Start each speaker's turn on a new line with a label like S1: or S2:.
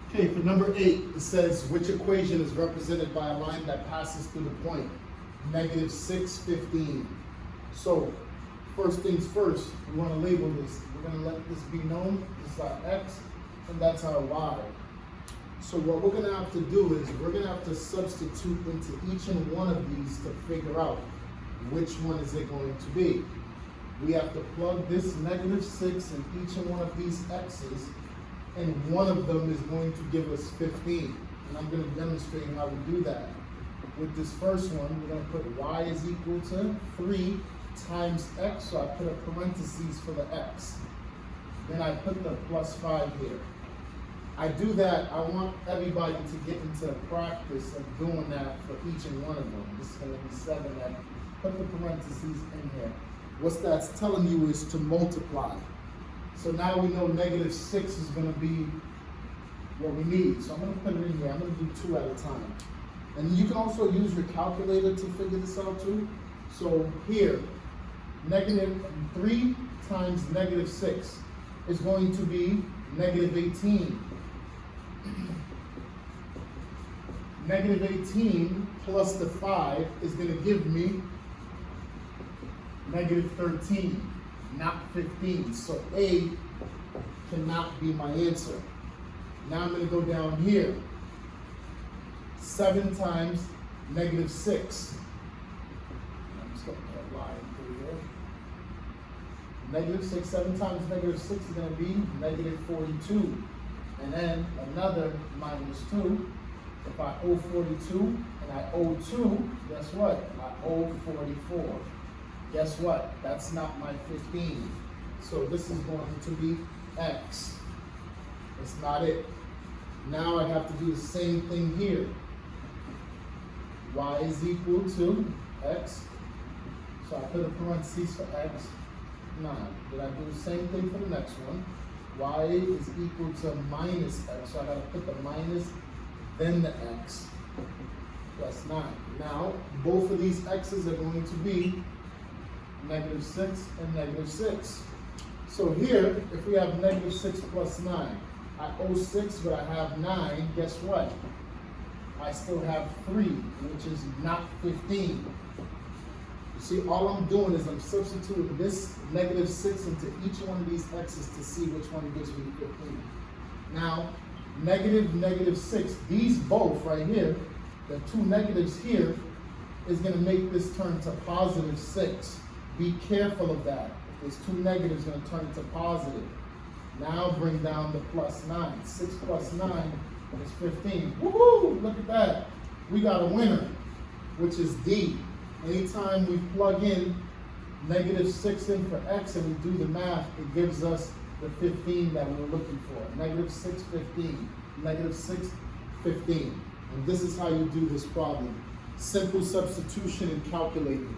S1: Okay, for number 8, it says which equation is represented by a line that passes through the point -6, 15. So, first things first, we want to label this. We're going to let this be known. This is our x, and that's our y. So what we're going to have to do is we're going to have to substitute into each and one of these to figure out which one is it going to be. We have to plug this -6 in each and one of these x's, and one of them is going to give us 15. And I'm going to demonstrate how we do that. With this first one, we're going to put y is equal to 3 times x, so I put a parentheses for the x. Then I put the +5 here. I do that, I want everybody to get into practice of doing that for each and one of them. This is going to be 7x. Put the parentheses in here. What that's telling you is to multiply. So now we know -6 is going to be what we need. So I'm going to put it in here. I'm going to do 2 at a time. And you can also use your calculator to figure this out too. So here, -3 times -6 is going to be -18. -18 plus the 5 is going to give me -13, not 15. So A cannot be my answer. Now I'm going to go down here. 7 times -6. I'm just going to put a line through here. -6, 7 times -6 is going to be -42. And then another -2. If I owe 42 and I owe 2, guess what? I owe 44. Guess what? That's not my 15. So this is going to be x. It's not it. Now I have to do the same thing here. Y is equal to x. So I put a parentheses for x, 9. Did I do the same thing for the next one? Y is equal to -x. So I gotta put the minus, then the x, plus 9. Now, both of these x's are going to be -6 and -6. So here, if we have -6 plus 9, I owe 6, but I have 9, guess what? I still have 3, which is not 15. You see, all I'm doing is I'm substituting this -6 into each one of these x's to see which one gives me 15. Now, -6, these both right here, the two negatives here, is going to make this turn to +6. Be careful of that. If there's two negatives, going to turn into positive. Now bring down the +9. 6 plus 9 is 15. Woohoo! Look at that. We got a winner, which is D. Anytime we plug in -6 in for x and we do the math, it gives us the 15 that we're looking for. -6, 15. -6, 15. And this is how you do this problem. Simple substitution and calculating.